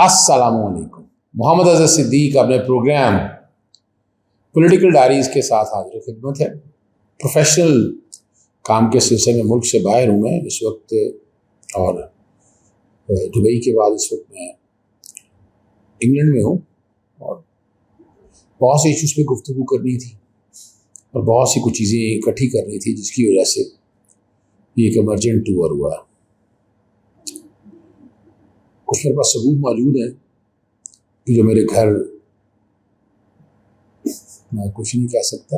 अस्सलामुअलैकुम। मोहम्मद अज़हर सिद्दीक अपने programme political diaries के साथ हाजिर खिदमत है। प्रोफेशनल काम के सिलसिले में मुल्क से बाहर हूँ मैं इस वक्त, और दुबई के बाद इस वक्त मैं इंग्लैंड में हूँ, और बहुत से इशूज़ पे गुफ्तगू करनी थी और बहुत सी कुछ चीज़ें इकट्ठी करनी थी, जिसकी वजह से ये एक इमरजेंट टूर हुआ। कुछ मेरे पास सबूत मौजूद हैं कि जो मेरे घर, मैं कुछ नहीं कह सकता,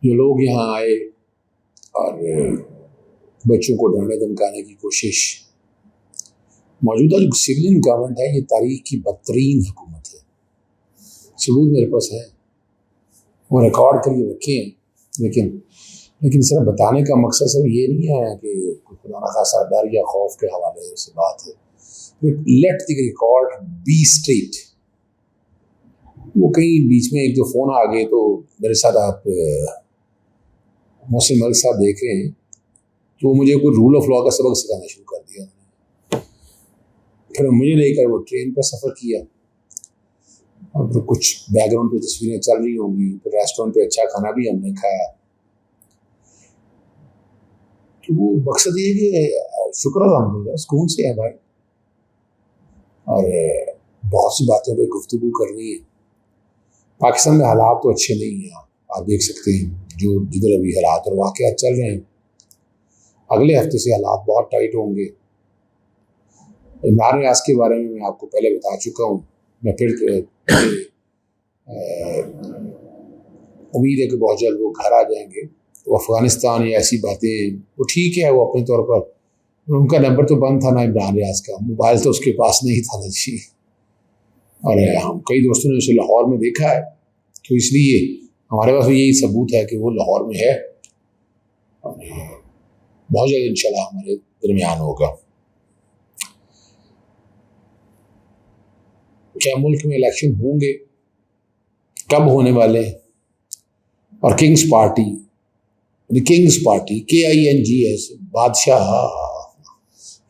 जो लोग यहाँ आए और बच्चों को डराने धमकाने की कोशिश, मौजूदा जो सिविलियन गवर्नमेंट है ये तारीख की बदतरीन हुकूमत है। सबूत मेरे पास है, वो रिकॉर्ड करके रखे हैं, लेकिन सिर्फ बताने का मकसद सिर्फ ये नहीं है कि खुदा न खासा डर या खौफ के हवाले से बात है। Let the record be straight. वो कहीं बीच में एक जो फ़ोन आ गए, तो मेरे साथ आप मोहसिन मलिक साहब देख रहे हैं, तो वो मुझे कोई रूल ऑफ लॉ का सबक सिखाना शुरू कर दिया। फिर मुझे लेकर वो ट्रेन पर सफ़र किया, और फिर कुछ बैकग्राउंड पे तस्वीरें चल रही होंगी, फिर रेस्टोरेंट पे अच्छा खाना भी हमने खाया। तो वो मकसद ये कि शुक्र अल्हम्दुलिल्लाह सुकून से है भाई, और बहुत सी बातों पे गुफ्तगू करनी है। पाकिस्तान में हालात तो अच्छे नहीं हैं, आप देख सकते हैं जो जिधर अभी हालात और वाक़यात चल रहे हैं। अगले हफ्ते से हालात बहुत टाइट होंगे। इमरान रियाज के बारे में मैं आपको पहले बता चुका हूँ, मैं फिर उम्मीद है कि बहुत जल्द वो घर आ जाएंगे। तो अफ़गानिस्तान या ऐसी बातें, वो ठीक है, वो अपने तौर पर, उनका नंबर तो बंद था ना इमरान रियाज का, मोबाइल तो उसके पास नहीं था ना जी। और हम कई दोस्तों ने उसे लाहौर में देखा है, तो इसलिए हमारे पास यही सबूत है कि वो लाहौर में है, और बहुत जल्द इंशाल्लाह हमारे दरमियान होगा। क्या मुल्क में इलेक्शन होंगे, कब होने वाले, और किंग्स पार्टी KINGS बादशाह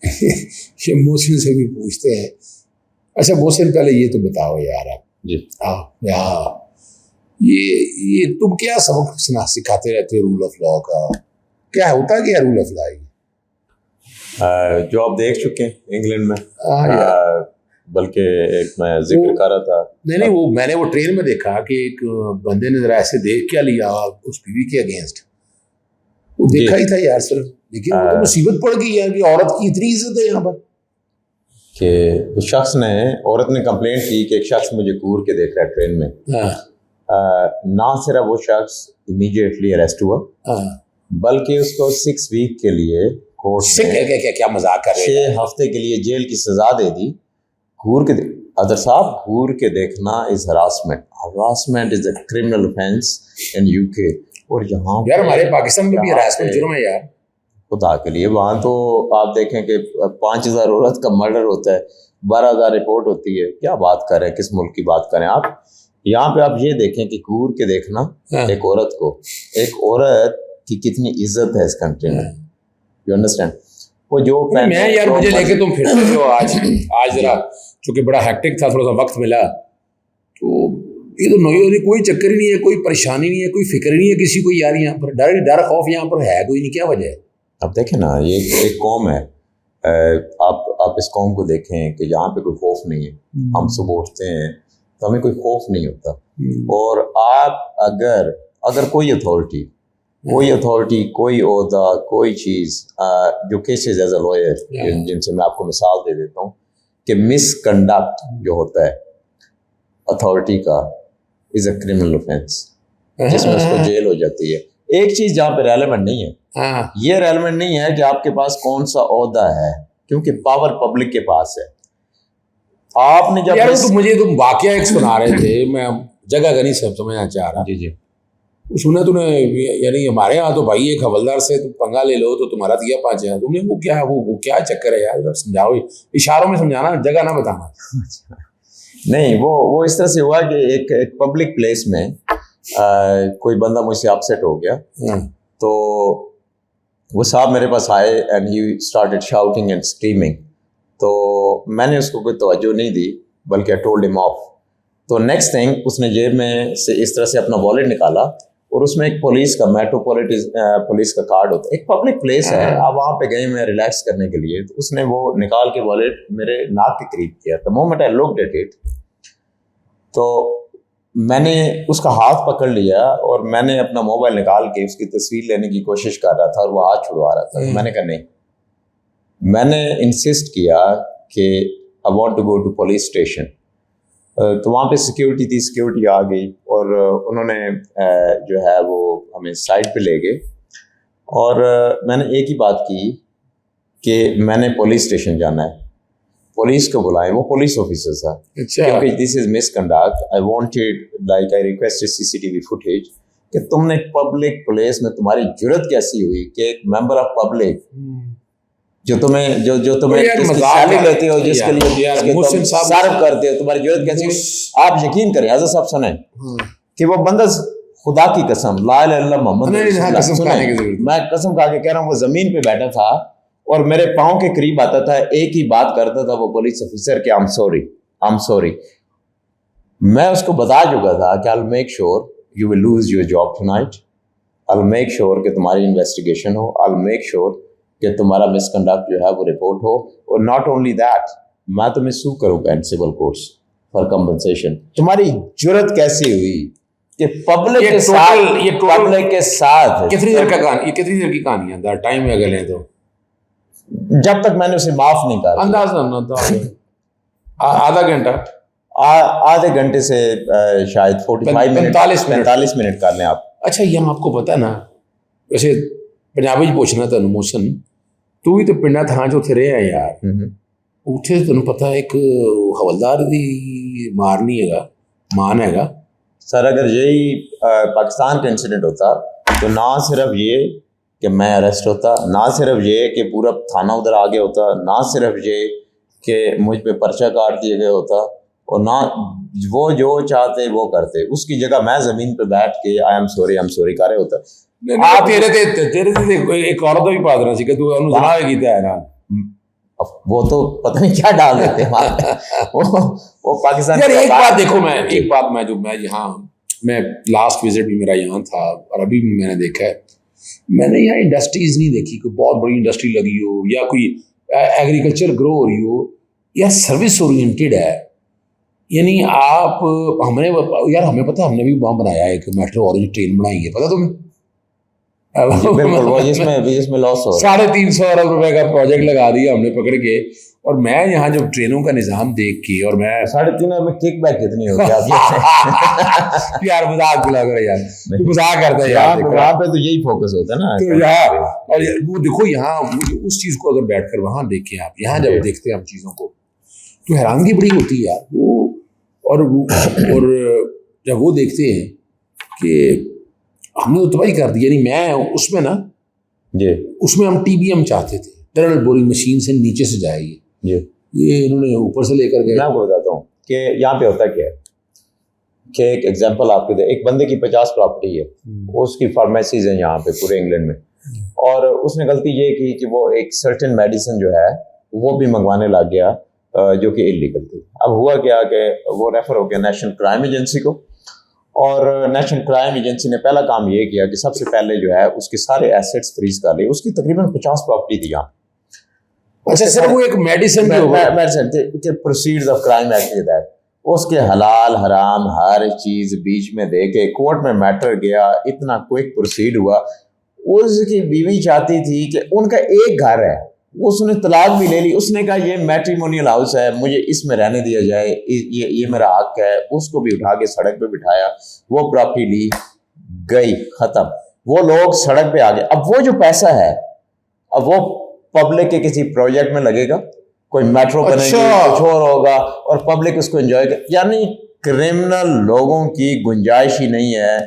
ये मोहसिन से भी पूछते हैं। अच्छा मोहसिन, पहले ये तो बताओ यार आप जी, ये तुम क्या सबक सिखाते रहते हो रूल ऑफ लॉ का? क्या होता क्या रूल ऑफ लॉ? जो आप देख चुके हैं इंग्लैंड में, बल्कि एक मैं जिक्र कर रहा था। नहीं, वो मैंने वो ट्रेन में देखा कि एक बंदे ने जरा ऐसे देख क्या लिया उस बीवी के अगेंस्ट, वो देखा ही था यार सिर्फ, लेकिन वो तो मुसीबत पड़ गई है कि औरत की इतनी इज्जत है यहाँ पर कि उस शख्स ने, औरत ने कंप्लेंट की कि एक शख्स मुझे घूर के देख रहा है ट्रेन में। ना सिर्फ वो शख्स इमीडिएटली अरेस्ट हुआ, बल्कि उसको 6 वीक के लिए कोर्ट ने, क्या मजाक कर रहे हैं, 6 हफ्ते के लिए जेल की सजा दे दी। घूर के अदर साहब, घूर के देखना is harassment is a criminal offence in UK। और यहाँ यार हमारे पाकिस्तान में भी हरासमेंट जुर्म है यार, खुदा के लिए। वहाँ तो आप देखें कि 5000 औरत का मर्डर होता है, 12000 रिपोर्ट होती है। क्या बात कर रहे हैं, किस मुल्क की बात करें आप? यहाँ पे आप ये देखें कि घूर के देखना एक औरत को, एक औरत की कितनी इज्जत है इस कंट्री में। You understand? वो जो मैं यार, मुझे लेके तुम फिरते हो आज जरा चूँकि बड़ा हेक्टिक था, थोड़ा सा वक्त मिला, तो ये तो नहीं, कोई चक्कर ही नहीं है, कोई परेशानी नहीं है, कोई फिक्र नहीं है किसी को यार। यहाँ पर डर खौफ यहाँ पर है कोई नहीं, क्या वजह है? अब देखें ना, ये एक कौम है, आप इस कौम को देखें कि यहाँ पे कोई खौफ नहीं है। हम सुबह उठते हैं तो हमें कोई खौफ नहीं होता। और आप अगर कोई अथॉरिटी, कोई ओहदा, कोई चीज़, जो केसेस एज अ लॉयर जिनसे मैं आपको मिसाल दे देता हूँ कि मिसकंडक्ट जो होता है अथॉरिटी का इज अ क्रिमिनल ऑफेंस, जिसमें उसको जेल हो जाती है। एक चीज़ जहाँ पे रेलेवेंट नहीं है, ये रेलेवेंट नहीं है कि आपके पास कौन सा ओहदा है, क्योंकि पावर पब्लिक के पास है। आपने जब यार तो मुझे तुम वाकया एक सुना रहे थे, मैं जगह का नहीं समझना चाह रहा। जी सुना तूने, यानी हमारे यहाँ तो भाई एक हवलदार से तुम पंगा ले लो तो तुम्हारा दिया 5000। तुमने वो क्या चक्कर है यार, समझाओ, इशारों में समझाना, जगह ना बताना। नहीं, वो इस तरह से हुआ कि एक पब्लिक प्लेस में कोई बंदा मुझसे अपसेट हो गया, तो वो साहब मेरे पास आए and he started shouting and screaming. तो मैंने उसको कोई तवज्जो नहीं दी, बल्कि आई टोल्ड हिम ऑफ। तो नेक्स्ट थिंग, उसने जेब में से इस तरह से अपना वॉलेट निकाला और उसमें एक पुलिस का पुलिस का कार्ड होता है। एक पब्लिक प्लेस है, आप वहाँ पे गए मैं रिलैक्स करने के लिए, तो उसने वो निकाल के वॉलेट मेरे नाक के करीब किया। The moment I looked at it, तो मैंने उसका हाथ पकड़ लिया और मैंने अपना मोबाइल निकाल के उसकी तस्वीर लेने की कोशिश कर रहा था और वो हाथ छुड़वा रहा था। तो मैंने कहा नहीं, मैंने इंसिस्ट किया कि I want to go to police station. तो वहाँ पे सिक्योरिटी थी, सिक्योरिटी आ गई और उन्होंने जो है वो हमें साइड पे ले गए और मैंने एक ही बात की कि मैंने पुलिस स्टेशन जाना है, पुलिस को बुलाएं। वो पुलिस ऑफिसर था, क्योंकि this is misconduct, I wanted like I requested CCTV footage कि तुमने पब्लिक प्लेस में, तुम्हारी जुर्रत कैसी हुई कि एक मेंबर ऑफ पब्लिक जो तुम्हें सैलरी लेते हो, जिसके लिए तुम सर्व करते हो, तुम्हारी जरूरत कैसी हुई। आप यकीन करें आज़ाद साहब, सुने कि वो बंदा, खुदा की कसम, ला इलाहा इल्लल्लाह मोहम्मद रसूलुल्लाह, मैं कसम खा के कह रहा हूँ, वो जमीन पे बैठा था और मेरे पाँव के करीब आता था, एक ही बात करता था वो पुलिस ऑफिसर कि आई एम सॉरी। मैं उसको बता चुका था कि I will make sure you will lose your job tonight, I will make sure कि तुम्हारी इन्वेस्टिगेशन हो, आई विल मेक श्योर कि तुम्हारा मिसकंडक्ट जो है वो रिपोर्ट हो, और नॉट ओनली दैट, मैं तुम्हें सू करूँगा in civil courts for compensation. तुम्हारी जुर्रत कैसी हुई कि पब्लिक के साथ कितनी देर की कहानी है, टाइम में गले तो जब तक मैंने उसे माफ नहीं कर, अंदाज आधा घंटा, आधे घंटे से शायद 45 मिनट कर लें आप। अच्छा, यहाँ आपको पता ना, वैसे पंजाबी पूछना तेन मोहसन, तू भी तो पिंडा थां च उत्थे रहा यार, उत्थे तेन पता एक हवलदार दी मारनी हैगा, मान हैगा सर। अगर यही पाकिस्तान का इंसिडेंट होता तो ना सिर्फ ये कि मैं अरेस्ट होता, ना सिर्फ ये कि पूरा थाना उधर आ गया होता, ना सिर्फ ये कि मुझ पे पर्चा काट दिया गया होता, और ना वो जो चाहते वो करते। उसकी जगह मैं ज़मीन पे बैठ के आई एम सॉरी कर रहे होता। आप तेरे एक औरत भी पा देना सी कि तू उन्होंने सुना है गीता है ना, वो तो पता नहीं क्या डाल देते हैं वो पाकिस्तान। यार एक बात मैं यहाँ, मैं लास्ट विजिट भी मेरा यहाँ था और अभी भी मैंने देखा है, मैंने यहाँ इंडस्ट्रीज नहीं देखी, कोई बहुत बड़ी इंडस्ट्री लगी हो या कोई एग्रीकल्चर ग्रो हो रही हो, या सर्विस ओरिएंटेड है। यानी हमें पता है, हमने भी वहाँ बनाया है, एक मेट्रो ऑरेंज ट्रेन बनाई है, पता तुम्हें? बिल्कुल, वो जिसमें लॉस हो, 350 अरब रुपए का प्रोजेक्ट लगा दिया हमने पकड़ के। और मैं यहाँ जब ट्रेनों का निजाम देख के, और मैं 3.5 में किकबैक कितनी होगी यार मजाक बुला कर यार, तू मजाक करता है यार, वहाँ पे तो यही फोकस होता है ना। तो यार, और वो देखो यहाँ उस चीज को अगर बैठकर वहां देखें आप, यहाँ जब देखते हैं हम चीजों को तो हैरानगी बड़ी होती है यार। और जब वो देखते हैं कि हमने तो तबाही कर दी, यानी मैं उसमें ना जी, उसमें हम TBM चाहते थे, टनल बोरिंग मशीन से नीचे से जाएगी, ये इन्होंने ऊपर से लेकर गए। मैं आपको बताता हूँ कि यहाँ पे होता क्या है कि एक एग्जांपल आपको दे, एक बंदे की 50 प्रॉपर्टी है, उसकी फार्मेसीज हैं यहाँ पे पूरे इंग्लैंड में, और उसने गलती ये की कि वो एक सर्टेन मेडिसिन जो है वो भी मंगवाने लग गया जो कि इलीगल थी। अब हुआ क्या कि वो रेफर हो गया नेशनल क्राइम एजेंसी को, और नेशनल क्राइम एजेंसी ने पहला काम ये किया कि सबसे पहले जो है उसके सारे एसेट्स फ्रीज कर लिए। उसकी तकरीबन 50 प्रॉपर्टी थी यहाँ। अच्छा, सिर्फ वो एक मेडिसिन के प्रोसीड्स ऑफ क्राइम एक्ट के तहत उसके हलाल हराम हर चीज बीच में दे के कोर्ट में मैटर गया, इतना क्विक प्रोसीड हुआ। उसकी बीवी चाहती थी कि उनका एक घर है, उसने तलाक भी ले ली, उसने कहा ये मैट्रिमोनियल हाउस है, मुझे इसमें रहने दिया जाए, ये मेरा हक है। उसको भी उठा के सड़क पे बिठाया, वो प्रॉपर्टी ली गई, खत्म। वो लोग सड़क पे आ गए। अब वो जो पैसा है, अब वो पब्लिक के किसी प्रोजेक्ट में लगेगा, कोई मेट्रो बनेगी, कुछ और होगा, और पब्लिक उसको एंजॉय कर, यानी क्रिमिनल लोगों की गुंजाइश ही नहीं है।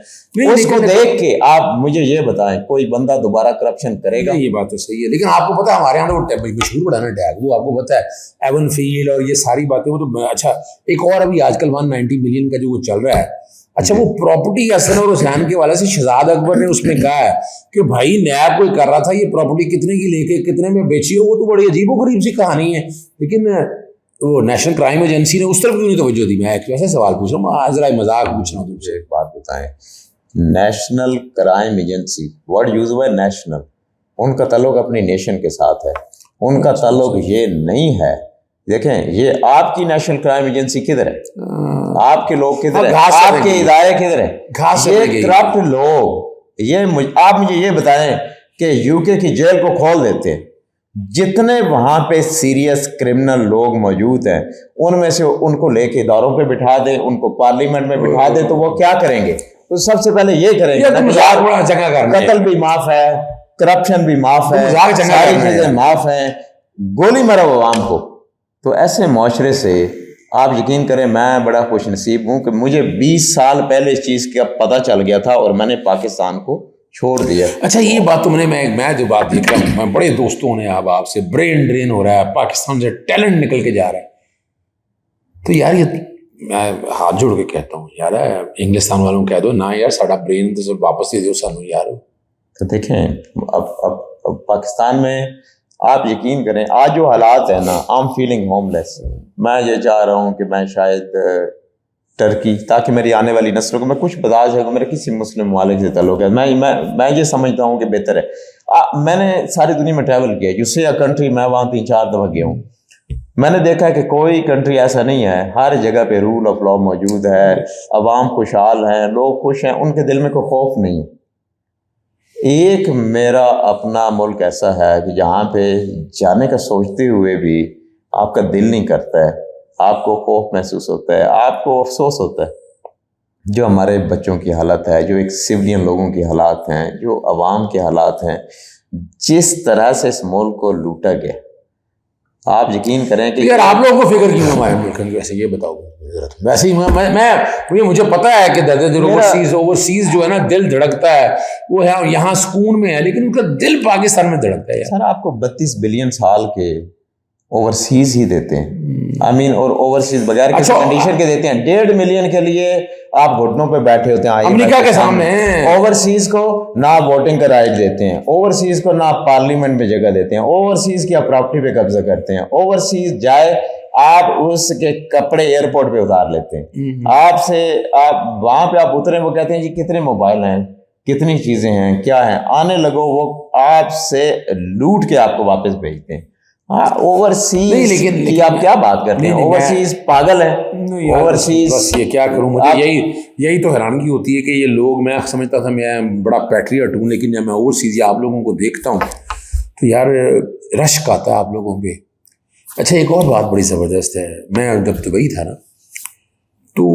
उसको देख के आप मुझे ये बताएं, कोई बंदा दोबारा करप्शन करेगा? ये बात तो सही है, लेकिन आपको पता है हमारे यहाँ तो मशहूर बड़ा ना टैग, वो आपको पता है एवन फील्ड और ये सारी बातें, वो तो अच्छा। एक और अभी आजकल 190 मिलियन का जो वो चल रहा है, अच्छा, वो प्रॉपर्टी हसन और हुसैन के वाले से शहजाद अकबर ने उसमें कहा है कि भाई नैब कोई कर रहा था, ये प्रॉपर्टी कितने की लेके कितने में बेची हो, वो तो बड़ी अजीबोगरीब सी कहानी है। लेकिन वो नेशनल क्राइम एजेंसी ने उस तरफ क्यों नहीं तवज्जो दी? मैं एक वैसे सवाल पूछ रहा हूँ, जरा मजाक पूछ रहा हूँ तुमसे। एक बात बताएं, national crime agency, word use हुआ है नेशनल, उनका ताल्लुक अपनी नेशन के साथ है, उनका ताल्लुक ये नहीं है। देखें, ये आपकी नेशनल क्राइम एजेंसी किधर है, आपके लोग किधर है, आपके इदारे किधर है, ये करप्ट लोग। ये आप मुझे ये बताएं कि यूके की जेल को खोल देते हैं, जितने वहां पे सीरियस क्रिमिनल लोग मौजूद हैं उनमें से उनको लेके इदारों पे बिठा दें, उनको पार्लियामेंट में बिठा दें, तो वो क्या करेंगे? तो सबसे पहले ये करेंगे, कत्ल भी माफ है, करप्शन भी माफ है, सारी चीजें माफ है, गोली मारो आवाम को। तो ऐसे माशरे से आप यकीन करें, मैं बड़ा खुश नसीब हूँ कि मुझे 20 साल पहले इस चीज़ का पता चल गया था और मैंने पाकिस्तान को छोड़ दिया। अच्छा, ये बात तुमने, मैं जो बात देख रहा हूँ, मैं बड़े दोस्तों ने अब आपसे ब्रेन ड्रेन हो रहा है, पाकिस्तान से टैलेंट निकल के जा रहा है, तो यार ये मैं हाथ जोड़ के कहता हूँ यार, इंग्लिस्तान वालों को कह दो ना यार, साड़ा ब्रेन तो सब वापस दे दो सानू यार। तो देखें, अब पाकिस्तान में आप यकीन करें, आज जो हालात है ना, आई एम फीलिंग होमलेस। मैं ये चाह रहा हूँ कि मैं शायद टर्की, ताकि मेरी आने वाली नस्लों को मैं कुछ बता सकूँ, मेरा किसी मुस्लिम मालिक से ताल्लुक है, मैं ये समझता हूँ कि बेहतर है। मैंने सारी दुनिया में ट्रैवल किया, यू से अ कंट्री, मैं वहाँ 3-4 दफ़ा गया हूँ। मैंने देखा है कि कोई कंट्री ऐसा नहीं है, हर जगह पे रूल ऑफ लॉ मौजूद है, अवाम खुशहाल हैं, लोग खुश हैं, उनके दिल में कोई खौफ नहीं है। एक मेरा अपना मुल्क ऐसा है कि जहाँ पे जाने का सोचते हुए भी आपका दिल नहीं करता है, आपको खौफ महसूस होता है, आपको अफसोस होता है। जो हमारे बच्चों की हालत है, जो एक सिविलियन लोगों की हालात हैं, जो अवाम के हालात हैं, जिस तरह से इस मुल्क को लूटा गया, आप यकीन करें कि यार आप लोगों को फिक्र क्यों है हमारे मुल्क की? वैसे ये बताओ, वैसे ही मुझे पता है कि ओवरसीज जो है ना, दिल धड़कता है, वो है यहाँ सुकून में है, लेकिन उनका दिल पाकिस्तान में धड़कता है। सर, आपको 32 बिलियन साल के ओवरसीज ही देते हैं, आई मीन, और ओवरसीज बगैर किसी कंडीशन के देते हैं। 1.5 मिलियन के लिए आप घुटनों पे बैठे होते हैं अमेरिका के सामने। ओवरसीज को ना वोटिंग का राइट देते हैं, ओवरसीज को ना पार्लियामेंट में जगह देते हैं, ओवरसीज की आप प्रॉपर्टी पे कब्जा करते हैं, ओवरसीज जाए आप उसके कपड़े एयरपोर्ट पे उतार लेते हैं आपसे, आप वहां पे आप उतरे, वो कहते हैं जी कितने मोबाइल हैं, कितनी चीजें हैं, क्या है, आने लगो, वो आपसे लूट के आपको वापस भेजते हैं। हाँ, ओवरसीज लेकिन आप क्या बात करते हैं? ओवरसीज पागल है, ओवरसीज। बस ये क्या करूं, मुझे यही तो हैरानगी होती है कि ये लोग, मैं समझता था मैं बड़ा पैट्रियट हूं, लेकिन जब मैं ओवरसीज आप लोगों को देखता हूं तो यार रश्क आता है आप लोगों पे। अच्छा, एक और बात बड़ी ज़बरदस्त है, मैं जब दुबई था ना, तो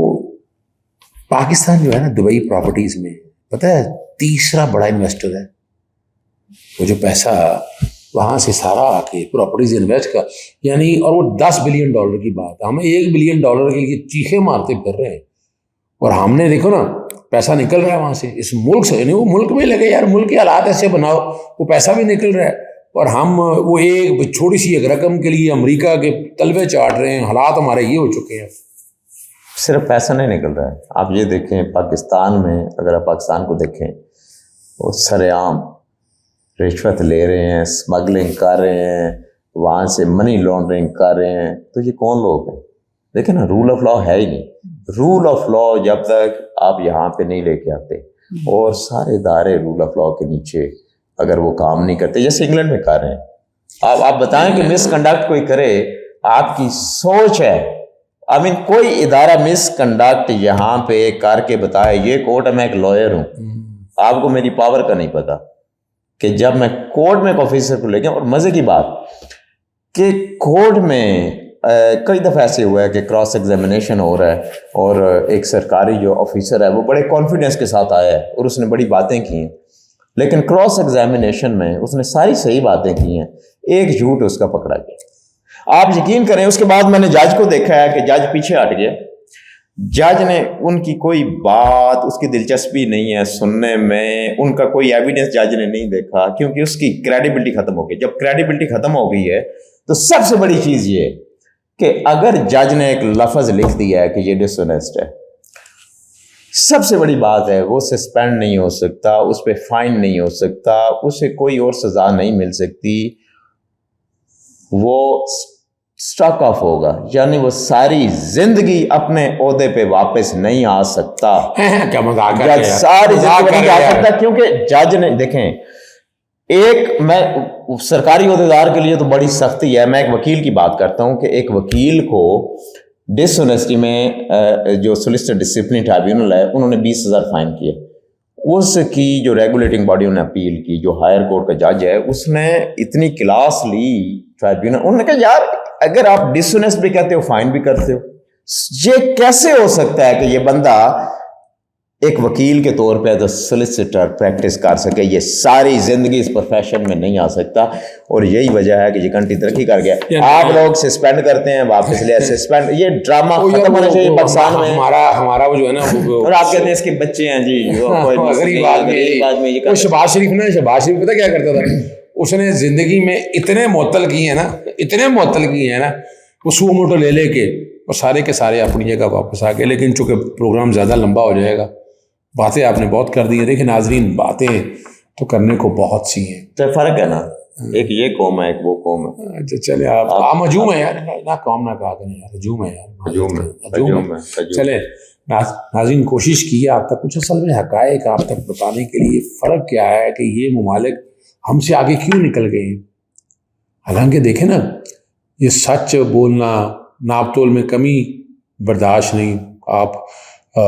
पाकिस्तान जो है ना, दुबई प्रॉपर्टीज़ में पता है तीसरा बड़ा इन्वेस्टर है। वो जो पैसा वहाँ से सारा आके प्रॉपर्टीज इन्वेस्ट कर, यानी, और वो $10 बिलियन की बात है, हमें $1 बिलियन के लिए चीखे मारते फिर रहे हैं, और हमने देखो ना पैसा निकल रहा है वहाँ से, इस मुल्क से, यानी वो मुल्क में लगे यार, मुल्क के हालात ऐसे बनाओ, वो पैसा भी निकल रहा है, और हम वो एक छोटी सी एक रकम के लिए अमेरिका के तलवे चाट रहे हैं। हालात हमारे ये हो चुके हैं। सिर्फ पैसा नहीं निकल रहा है, आप ये देखें पाकिस्तान में, अगर आप पाकिस्तान को देखें, वो सरेआम रिश्वत ले रहे हैं, स्मगलिंग कर रहे हैं, वहाँ से मनी लॉन्ड्रिंग कर रहे हैं। तो ये कौन लोग हैं? देखें ना, रूल ऑफ लॉ है ही नहीं। रूल ऑफ लॉ जब तक आप यहाँ पे नहीं लेके आते, और सारे इदारे रूल ऑफ लॉ के नीचे अगर वो काम नहीं करते, जैसे इंग्लैंड में कर रहे हैं, आप बताएं कि मिसकंडक्ट कोई करे, आपकी सोच है, आई मीन कोई इदारा मिसकंडक्ट यहाँ पे करके बताए, ये कोर्ट है, मैं एक लॉयर हूँ, आपको मेरी पावर का नहीं पता कि जब मैं कोर्ट में एक ऑफिसर को लेके, और मजे की बात कि कोर्ट में कई दफ़ा ऐसे हुआ है कि क्रॉस एग्जामिनेशन हो रहा है, और एक सरकारी जो ऑफिसर है वो बड़े कॉन्फिडेंस के साथ आया है और उसने बड़ी बातें की हैं, लेकिन क्रॉस एग्जामिनेशन में उसने सारी सही बातें की हैं, एक झूठ उसका पकड़ा गया। आप यकीन करें, उसके बाद मैंने जज को देखा है कि जज पीछे हट गया, जज ने उनकी कोई बात, उसकी दिलचस्पी नहीं है सुनने में, उनका कोई एविडेंस जज ने नहीं देखा, क्योंकि उसकी क्रेडिबिलिटी खत्म हो गई। जब क्रेडिबिलिटी खत्म हो गई है तो सबसे बड़ी चीज ये कि अगर जज ने एक लफ्ज लिख दिया है कि ये डिसऑनेस्ट है, सबसे बड़ी बात है, वो सस्पेंड नहीं हो सकता, उस पर फाइन नहीं हो सकता, उसे कोई और सज़ा नहीं मिल सकती, वो स्टॉक ऑफ होगा, यानी वो सारी जिंदगी अपने ओहदे पे वापस नहीं आ सकता। क्या मजाक कर रहे हैं यार, सारी मजाक जिंदगी कर नहीं रहे आ हैं सकता, क्योंकि जज ने, देखें, एक मैं सरकारी ओहदेदार के लिए तो बड़ी सख्ती है। मैं एक वकील की बात करता हूं कि एक वकील को डिसऑनेस्टी में जो सोलिसिटर डिसिप्लिन ट्राइब्यूनल है, उन्होंने 20,000 फाइन किए। उसकी जो रेगुलेटिंग बॉडी, उन्होंने अपील की, जो हायर कोर्ट का जज है, उसने इतनी क्लास ली ट्राइब्यूनल, उन्होंने कहा यार अगर आप डिसऑनेस्ट भी कहते हो, फाइन भी करते हो, ये कैसे हो सकता है कि ये बंदा एक वकील के तौर पे तो सोलिसिटर प्रैक्टिस कर सके, ये सारी जिंदगी इस प्रोफेशन में नहीं आ सकता। और यही वजह है कि ये कंट्री तरक्की कर गया। आप लोग सस्पेंड करते हैं, वापस ले सस्पेंड, ये ड्रामा खत्म होना चाहिए पाकिस्तान में। हमारा वो जो है ना, और आप कहते हैं इसके बच्चे हैं जी, गरीब आदमी, वो शहबाज शरीफ पता क्या करता था, उसने जिंदगी में इतने मुअत्तल किए हैं ना, इतने मुअत्तल किए हैं ना, वो सू मोटो ले लेके और सारे के सारे अपनी जगह वापस आ गए। लेकिन चूंकि प्रोग्राम ज़्यादा लंबा हो जाएगा, बातें आपने बहुत कर दी हैं। देखिए नाजरीन, बातें तो करने को बहुत सी हैं, तो फर्क है ना, एक ये कौम है, एक वो कौम है। अच्छा चले, आप हजूम है यार, ना कौम ना कहा करें यार, हजूम है यार, हजूम है। चले नाजरीन, कोशिश की है आप तक कुछ असल में हकायक आप तक बताने के लिए। फ़र्क क्या है कि ये ममालिक हमसे आगे क्यों निकल गए हैं। हालांकि देखें ना, ये सच बोलना, नापतोल में कमी बर्दाश्त नहीं, आप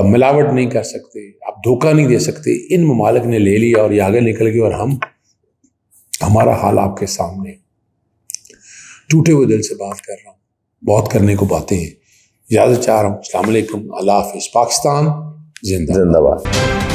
मिलावट नहीं कर सकते, आप धोखा नहीं दे सकते, इन ममालिक ने ले लिया और ये आगे निकल गए। और हमारा हाल आपके सामने, टूटे हुए दिल से बात कर रहा हूँ, बहुत करने को बातें हैं। इजाज़त चाह रहा हूँ। अस्सलाम वालेकुम, अल्लाह हाफ़िज़। पाकिस्तान जिंदाबाद।